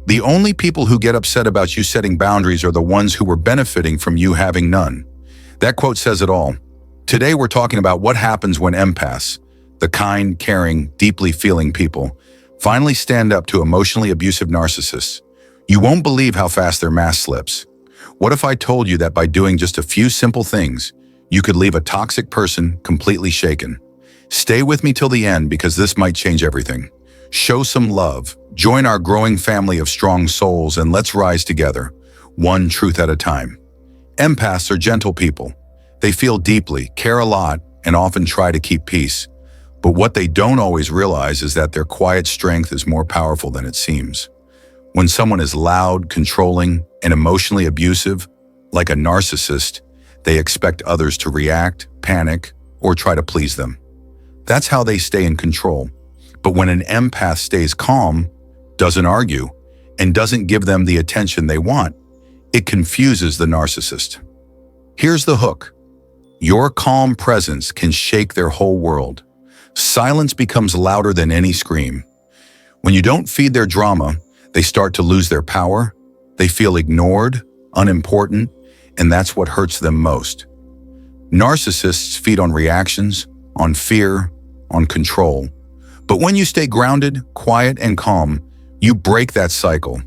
The only people who get upset about you setting boundaries are the ones who were benefiting from you having none. That quote says it all. Today we're talking about what happens when empaths, the kind, caring, deeply feeling people, finally stand up to emotionally abusive narcissists. You won't believe how fast their mask slips. What if I told you that by doing just a few simple things, you could leave a toxic person completely shaken? Stay with me till the end because this might change everything. Show some love, join our growing family of strong souls, and let's rise together, one truth at a time. Empaths are gentle people. They feel deeply, care a lot, and often try to keep peace. But what they don't always realize is that their quiet strength is more powerful than it seems. When someone is loud, controlling, and emotionally abusive, like a narcissist, they expect others to react, panic, or try to please them. That's how they stay in control. But when an empath stays calm, doesn't argue, and doesn't give them the attention they want, it confuses the narcissist. Here's the hook. Your calm presence can shake their whole world. Silence becomes louder than any scream. When you don't feed their drama, they start to lose their power. They feel ignored, unimportant, and that's what hurts them most. Narcissists feed on reactions, on fear, on control. But when you stay grounded, quiet, and calm, you break that cycle.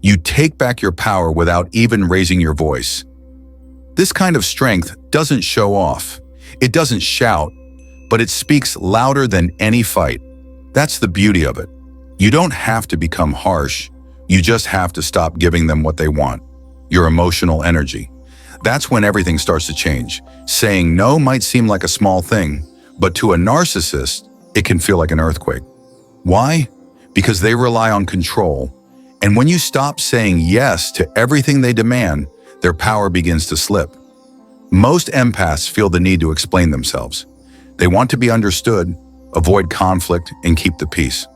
You take back your power without even raising your voice. This kind of strength doesn't show off. It doesn't shout, but it speaks louder than any fight. That's the beauty of it. You don't have to become harsh. You just have to stop giving them what they want, your emotional energy. That's when everything starts to change. Saying no might seem like a small thing, but to a narcissist, it can feel like an earthquake. Why? Because they rely on control. And when you stop saying yes to everything they demand, their power begins to slip. Most empaths feel the need to explain themselves. They want to be understood, avoid conflict, and keep the peace.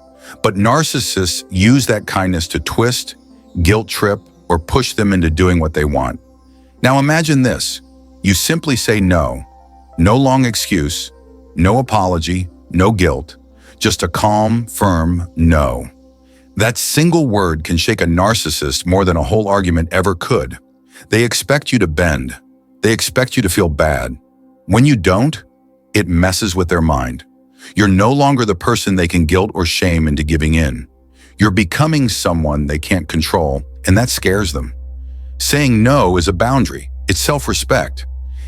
But narcissists use that kindness to twist, guilt trip, or push them into doing what they want. Now imagine this. You simply say no. No long excuse, no apology, no guilt, just a calm, firm no. That single word can shake a narcissist more than a whole argument ever could. They expect you to bend. They expect you to feel bad. When you don't, it messes with their mind. You're no longer the person they can guilt or shame into giving in. You're becoming someone they can't control, and that scares them. Saying no is a boundary. It's self-respect.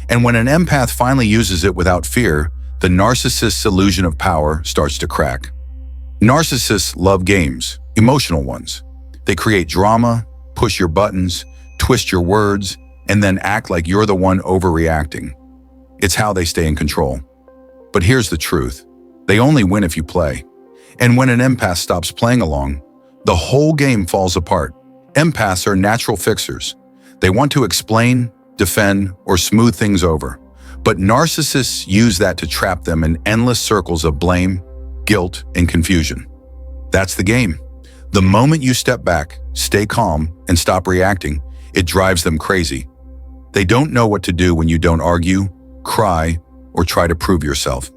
And when an empath finally uses it without fear, the narcissist's illusion of power starts to crack. Narcissists love games, emotional ones. They create drama, push your buttons, twist your words, and then act like you're the one overreacting. It's how they stay in control. But here's the truth. They only win if you play. And when an empath stops playing along, the whole game falls apart. Empaths are natural fixers. They want to explain, defend, or smooth things over. But narcissists use that to trap them in endless circles of blame, guilt, and confusion. That's the game. The moment you step back, stay calm, and stop reacting, it drives them crazy. They don't know what to do when you don't argue, cry, or try to prove yourself.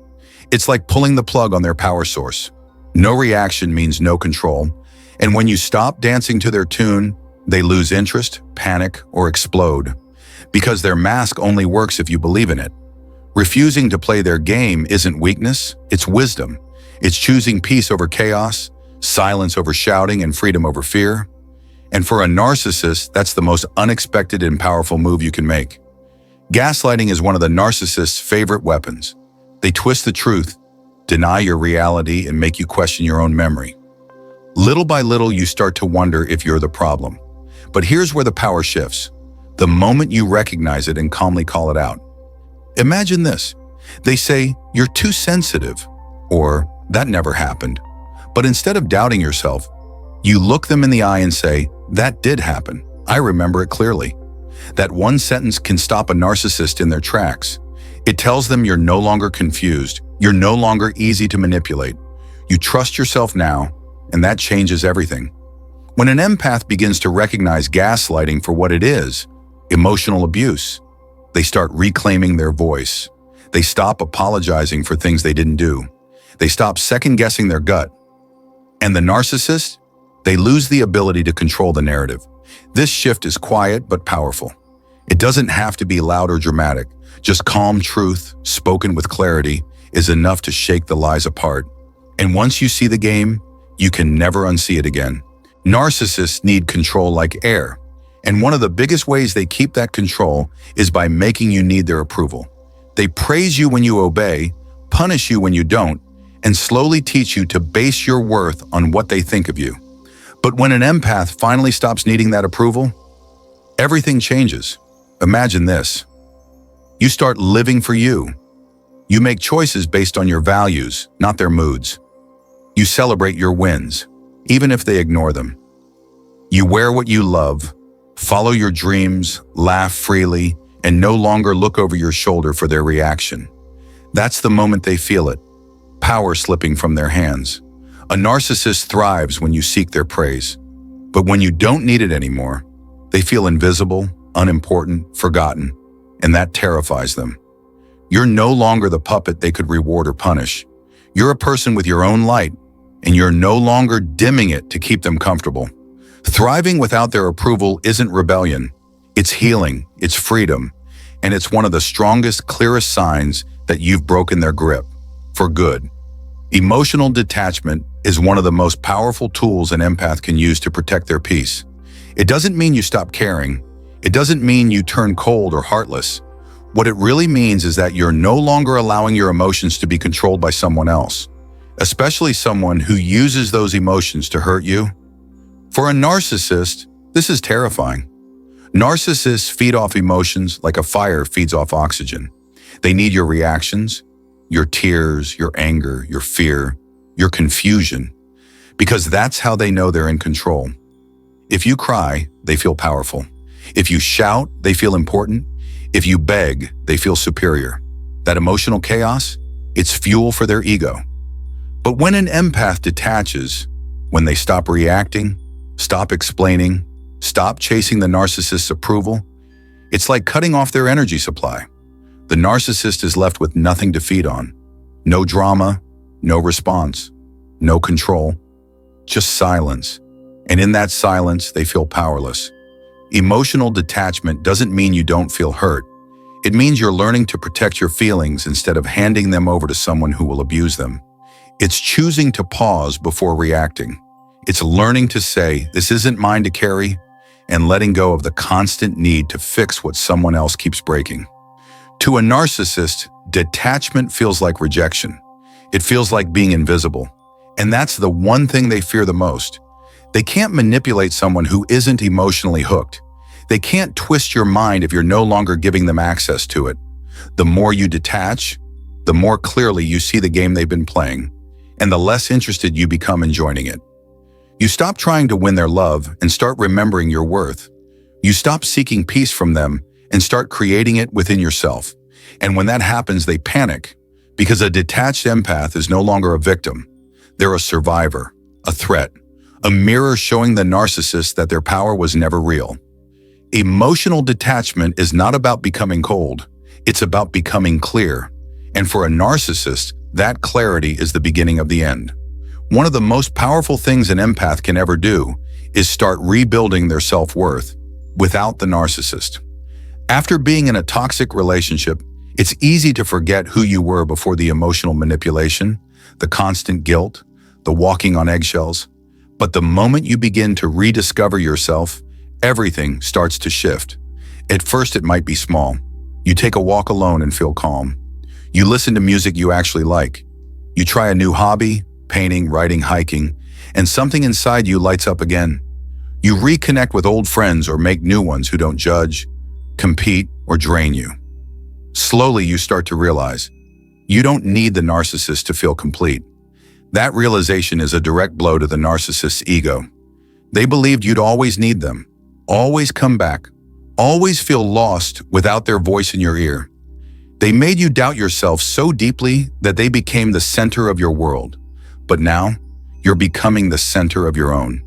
It's like pulling the plug on their power source. No reaction means no control, and when you stop dancing to their tune, they lose interest, panic, or explode. Because their mask only works if you believe in it. Refusing to play their game isn't weakness, it's wisdom. It's choosing peace over chaos, silence over shouting, and freedom over fear. And for a narcissist, that's the most unexpected and powerful move you can make. Gaslighting is one of the narcissist's favorite weapons. They twist the truth, deny your reality, and make you question your own memory. Little by little, you start to wonder if you're the problem. But here's where the power shifts. The moment you recognize it and calmly call it out. Imagine this. They say, "You're too sensitive," or "That never happened." But instead of doubting yourself, you look them in the eye and say, "That did happen. I remember it clearly." That one sentence can stop a narcissist in their tracks. It tells them you're no longer confused. You're no longer easy to manipulate. You trust yourself now, and that changes everything. When an empath begins to recognize gaslighting for what it is, emotional abuse, they start reclaiming their voice. They stop apologizing for things they didn't do. They stop second-guessing their gut. And the narcissist? They lose the ability to control the narrative. This shift is quiet but powerful. It doesn't have to be loud or dramatic. Just calm truth, spoken with clarity, is enough to shake the lies apart. And once you see the game, you can never unsee it again. Narcissists need control like air. And one of the biggest ways they keep that control is by making you need their approval. They praise you when you obey, punish you when you don't, and slowly teach you to base your worth on what they think of you. But when an empath finally stops needing that approval, everything changes. Imagine this. You start living for you. You make choices based on your values, not their moods. You celebrate your wins, even if they ignore them. You wear what you love, follow your dreams, laugh freely, and no longer look over your shoulder for their reaction. That's the moment they feel it, power slipping from their hands. A narcissist thrives when you seek their praise. But when you don't need it anymore, they feel invisible, unimportant, forgotten, and that terrifies them. You're no longer the puppet they could reward or punish. You're a person with your own light, and you're no longer dimming it to keep them comfortable. Thriving without their approval isn't rebellion. It's healing, it's freedom, and it's one of the strongest, clearest signs that you've broken their grip, for good. Emotional detachment is one of the most powerful tools an empath can use to protect their peace. It doesn't mean you stop caring. It doesn't mean you turn cold or heartless. What it really means is that you're no longer allowing your emotions to be controlled by someone else, especially someone who uses those emotions to hurt you. For a narcissist, this is terrifying. Narcissists feed off emotions like a fire feeds off oxygen. They need your reactions, your tears, your anger, your fear, your confusion, because that's how they know they're in control. If you cry, they feel powerful. If you shout, they feel important. If you beg, they feel superior. That emotional chaos, it's fuel for their ego. But when an empath detaches, when they stop reacting, stop explaining, stop chasing the narcissist's approval, it's like cutting off their energy supply. The narcissist is left with nothing to feed on. No drama, no response, no control, just silence. And in that silence, they feel powerless. Emotional detachment doesn't mean you don't feel hurt. It means you're learning to protect your feelings instead of handing them over to someone who will abuse them. It's choosing to pause before reacting. It's learning to say, this isn't mine to carry, and letting go of the constant need to fix what someone else keeps breaking. To a narcissist, detachment feels like rejection. It feels like being invisible. And that's the one thing they fear the most. They can't manipulate someone who isn't emotionally hooked. They can't twist your mind if you're no longer giving them access to it. The more you detach, the more clearly you see the game they've been playing, and the less interested you become in joining it. You stop trying to win their love and start remembering your worth. You stop seeking peace from them and start creating it within yourself. And when that happens, they panic, because a detached empath is no longer a victim. They're a survivor, a threat, a mirror showing the narcissist that their power was never real. Emotional detachment is not about becoming cold. It's about becoming clear. And for a narcissist, that clarity is the beginning of the end. One of the most powerful things an empath can ever do is start rebuilding their self-worth without the narcissist. After being in a toxic relationship, it's easy to forget who you were before the emotional manipulation, the constant guilt, the walking on eggshells. But the moment you begin to rediscover yourself, everything starts to shift. At first, it might be small. You take a walk alone and feel calm. You listen to music you actually like. You try a new hobby, painting, writing, hiking, and something inside you lights up again. You reconnect with old friends or make new ones who don't judge, compete, or drain you. Slowly, you start to realize you don't need the narcissist to feel complete. That realization is a direct blow to the narcissist's ego. They believed you'd always need them, always come back, always feel lost without their voice in your ear. They made you doubt yourself so deeply that they became the center of your world. But now, you're becoming the center of your own.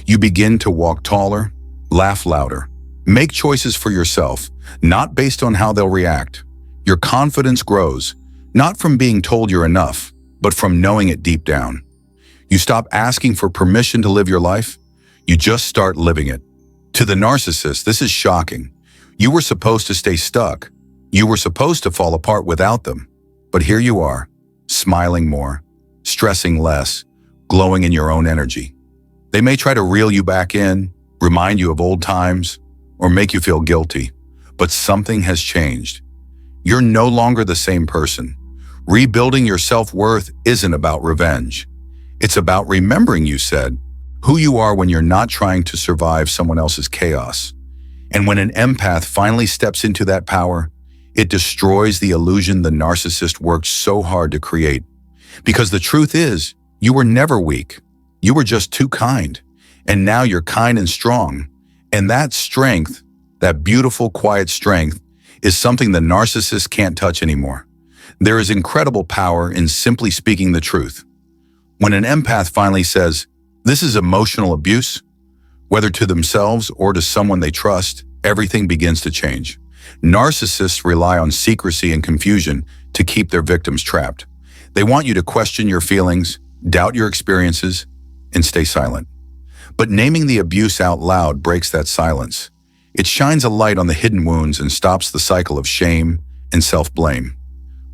You begin to walk taller, laugh louder, make choices for yourself, not based on how they'll react. Your confidence grows, not from being told you're enough, but from knowing it deep down. You stop asking for permission to live your life You just start living it. To the narcissist, this is shocking. You were supposed to stay stuck. You were supposed to fall apart without them. But here you are, smiling more, stressing less, glowing in your own energy. They may try to reel you back in, remind you of old times, or make you feel guilty. But something has changed. You're no longer the same person. Rebuilding your self-worth isn't about revenge. It's about remembering, you said, who you are when you're not trying to survive someone else's chaos. And when an empath finally steps into that power, it destroys the illusion the narcissist worked so hard to create. Because the truth is, you were never weak. You were just too kind. And now you're kind and strong. And that strength, that beautiful, quiet strength, is something the narcissist can't touch anymore. There is incredible power in simply speaking the truth. When an empath finally says, "This is emotional abuse," whether to themselves or to someone they trust, everything begins to change. Narcissists rely on secrecy and confusion to keep their victims trapped. They want you to question your feelings, doubt your experiences, and stay silent. But naming the abuse out loud breaks that silence. It shines a light on the hidden wounds and stops the cycle of shame and self-blame.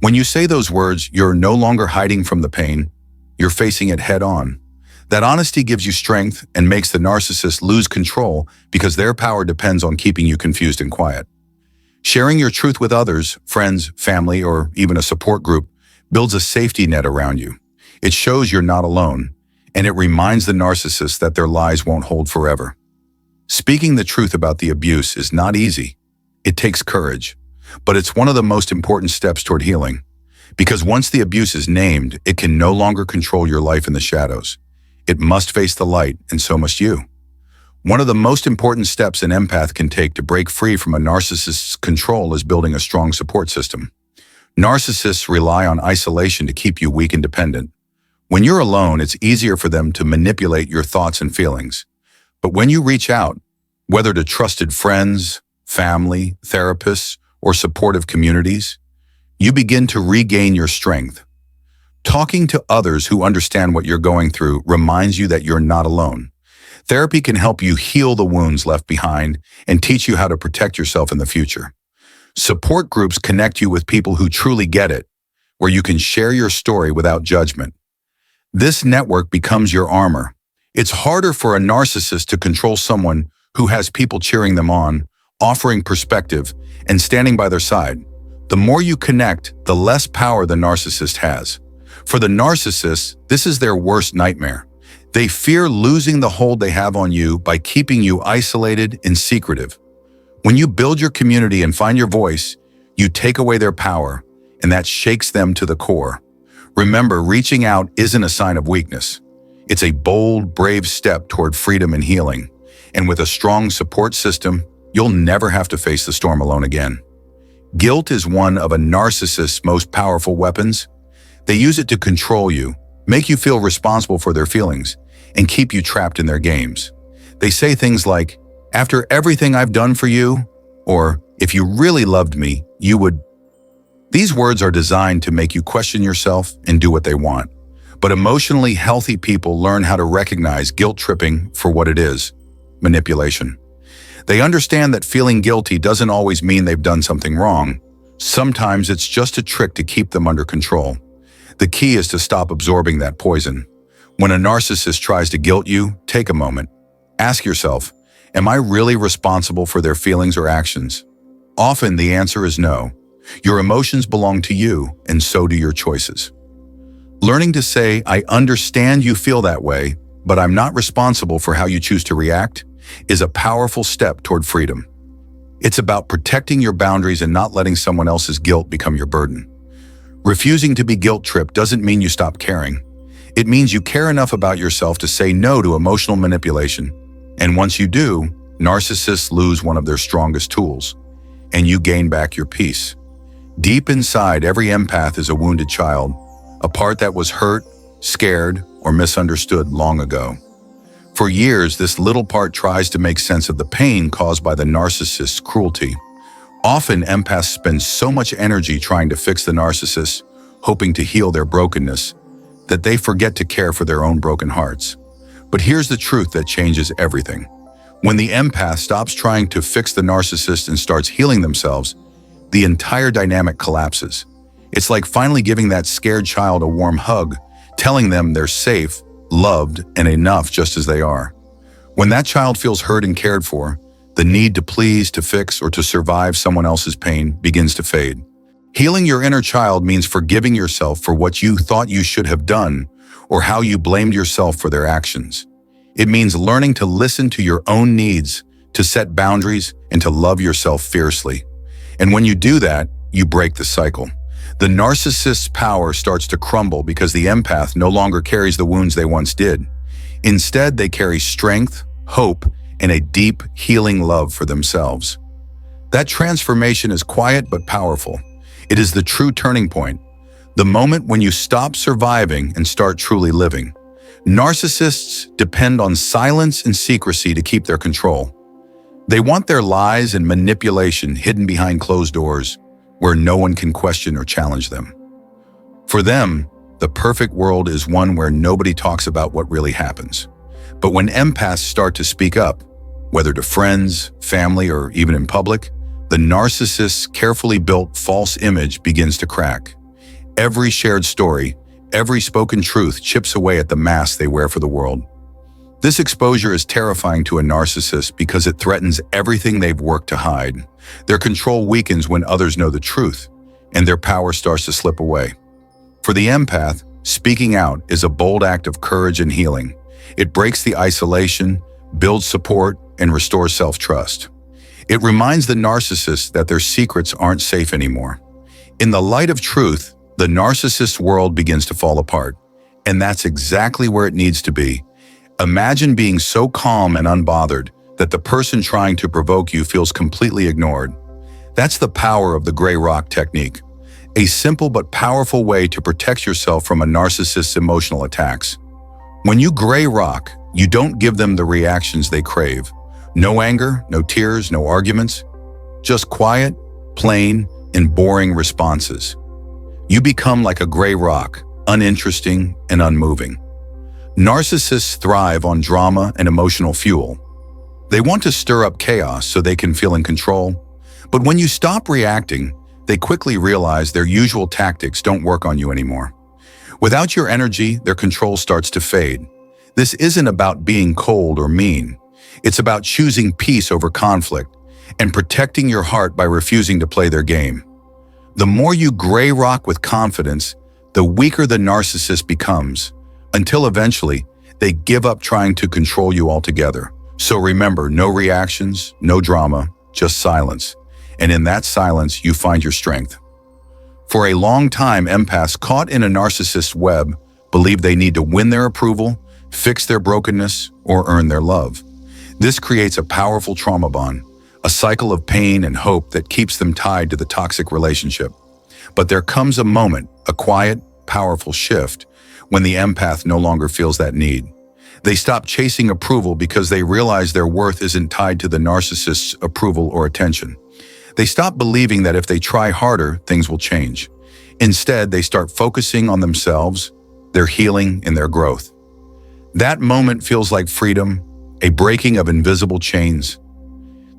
When you say those words, you're no longer hiding from the pain, you're facing it head on. That honesty gives you strength and makes the narcissist lose control because their power depends on keeping you confused and quiet. Sharing your truth with others, friends, family, or even a support group builds a safety net around you. It shows you're not alone, and it reminds the narcissist that their lies won't hold forever. Speaking the truth about the abuse is not easy. It takes courage, but it's one of the most important steps toward healing. Because once the abuse is named, it can no longer control your life in the shadows. It must face the light, and so must you. One of the most important steps an empath can take to break free from a narcissist's control is building a strong support system. Narcissists rely on isolation to keep you weak and dependent. When you're alone, it's easier for them to manipulate your thoughts and feelings. But when you reach out, whether to trusted friends, family, therapists, or supportive communities, you begin to regain your strength. Talking to others who understand what you're going through reminds you that you're not alone. Therapy can help you heal the wounds left behind and teach you how to protect yourself in the future. Support groups connect you with people who truly get it, where you can share your story without judgment. This network becomes your armor. It's harder for a narcissist to control someone who has people cheering them on, offering perspective, and standing by their side. The more you connect, the less power the narcissist has. For the narcissist, this is their worst nightmare. They fear losing the hold they have on you by keeping you isolated and secretive. When you build your community and find your voice, you take away their power, and that shakes them to the core. Remember, reaching out isn't a sign of weakness. It's a bold, brave step toward freedom and healing. And with a strong support system, you'll never have to face the storm alone again. Guilt is one of a narcissist's most powerful weapons. They use it to control you, make you feel responsible for their feelings, and keep you trapped in their games. They say things like, "After everything I've done for you," or "If you really loved me, you would." These words are designed to make you question yourself and do what they want. But emotionally healthy people learn how to recognize guilt tripping for what it is: manipulation. They understand that feeling guilty doesn't always mean they've done something wrong. Sometimes it's just a trick to keep them under control. The key is to stop absorbing that poison. When a narcissist tries to guilt you, take a moment. Ask yourself, am I really responsible for their feelings or actions? Often the answer is no. Your emotions belong to you, and so do your choices. Learning to say, "I understand you feel that way, but I'm not responsible for how you choose to react," is a powerful step toward freedom. It's about protecting your boundaries and not letting someone else's guilt become your burden. Refusing to be guilt-tripped doesn't mean you stop caring. It means you care enough about yourself to say no to emotional manipulation. And once you do, narcissists lose one of their strongest tools, and you gain back your peace. Deep inside, every empath is a wounded child, a part that was hurt, scared, or misunderstood long ago. For years, this little part tries to make sense of the pain caused by the narcissist's cruelty. Often, empaths spend so much energy trying to fix the narcissist, hoping to heal their brokenness, that they forget to care for their own broken hearts. But here's the truth that changes everything. When the empath stops trying to fix the narcissist and starts healing themselves, the entire dynamic collapses. It's like finally giving that scared child a warm hug, telling them they're safe, loved, and enough just as they are. When that child feels heard and cared for, the need to please, to fix, or to survive someone else's pain begins to fade. Healing your inner child means forgiving yourself for what you thought you should have done or how you blamed yourself for their actions. It means learning to listen to your own needs, to set boundaries, and to love yourself fiercely. And when you do that, you break the cycle. The narcissist's power starts to crumble because the empath no longer carries the wounds they once did. Instead, they carry strength, hope, and a deep, healing love for themselves. That transformation is quiet but powerful. It is the true turning point, the moment when you stop surviving and start truly living. Narcissists depend on silence and secrecy to keep their control. They want their lies and manipulation hidden behind closed doors, where no one can question or challenge them. For them, the perfect world is one where nobody talks about what really happens. But when empaths start to speak up, whether to friends, family, or even in public, the narcissist's carefully built false image begins to crack. Every shared story, every spoken truth chips away at the mask they wear for the world. This exposure is terrifying to a narcissist because it threatens everything they've worked to hide. Their control weakens when others know the truth, and their power starts to slip away. For the empath, speaking out is a bold act of courage and healing. It breaks the isolation, builds support, and restores self-trust. It reminds the narcissist that their secrets aren't safe anymore. In the light of truth, the narcissist's world begins to fall apart, and that's exactly where it needs to be. Imagine being so calm and unbothered that the person trying to provoke you feels completely ignored. That's the power of the gray rock technique, a simple but powerful way to protect yourself from a narcissist's emotional attacks. When you gray rock, you don't give them the reactions they crave. No anger, no tears, no arguments, just quiet, plain, and boring responses. You become like a gray rock, uninteresting and unmoving. Narcissists thrive on drama and emotional fuel. They want to stir up chaos so they can feel in control. But when you stop reacting, they quickly realize their usual tactics don't work on you anymore. Without your energy, their control starts to fade. This isn't about being cold or mean. It's about choosing peace over conflict and protecting your heart by refusing to play their game. The more you gray rock with confidence, the weaker the narcissist becomes, until eventually they give up trying to control you altogether. So remember, no reactions, no drama, just silence. And in that silence, you find your strength. For a long time, empaths caught in a narcissist's web believe they need to win their approval, fix their brokenness, or earn their love. This creates a powerful trauma bond, a cycle of pain and hope that keeps them tied to the toxic relationship. But there comes a moment, a quiet, powerful shift, when the empath no longer feels that need. They stop chasing approval because they realize their worth isn't tied to the narcissist's approval or attention. They stop believing that if they try harder, things will change. Instead, they start focusing on themselves, their healing, and their growth. That moment feels like freedom, a breaking of invisible chains.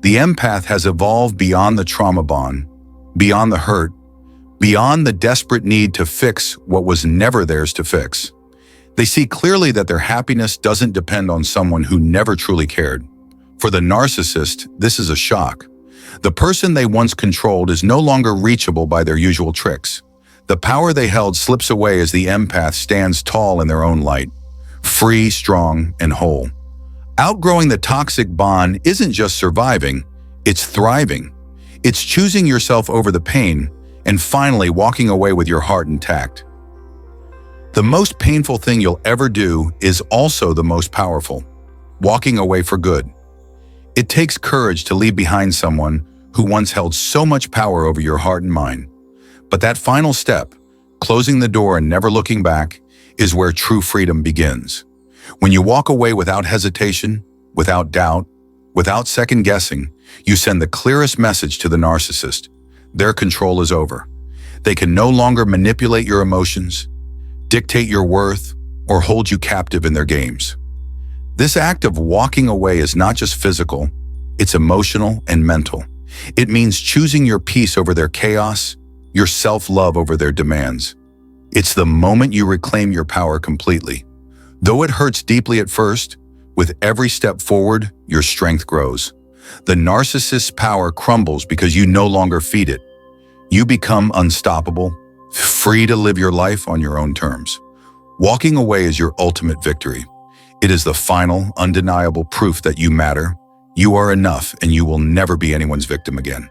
The empath has evolved beyond the trauma bond, beyond the hurt, beyond the desperate need to fix what was never theirs to fix. They see clearly that their happiness doesn't depend on someone who never truly cared. For the narcissist, this is a shock. The person they once controlled is no longer reachable by their usual tricks. The power they held slips away as the empath stands tall in their own light, free, strong, and whole. Outgrowing the toxic bond isn't just surviving, it's thriving. It's choosing yourself over the pain and finally walking away with your heart intact. The most painful thing you'll ever do is also the most powerful, walking away for good. It takes courage to leave behind someone who once held so much power over your heart and mind. But that final step, closing the door and never looking back, is where true freedom begins. When you walk away without hesitation, without doubt, without second guessing, you send the clearest message to the narcissist. Their control is over. They can no longer manipulate your emotions, dictate your worth, or hold you captive in their games. This act of walking away is not just physical, it's emotional and mental. It means choosing your peace over their chaos, your self-love over their demands. It's the moment you reclaim your power completely. Though it hurts deeply at first, with every step forward, your strength grows. The narcissist's power crumbles because you no longer feed it. You become unstoppable, free to live your life on your own terms. Walking away is your ultimate victory. It is the final, undeniable proof that you matter, you are enough, and you will never be anyone's victim again.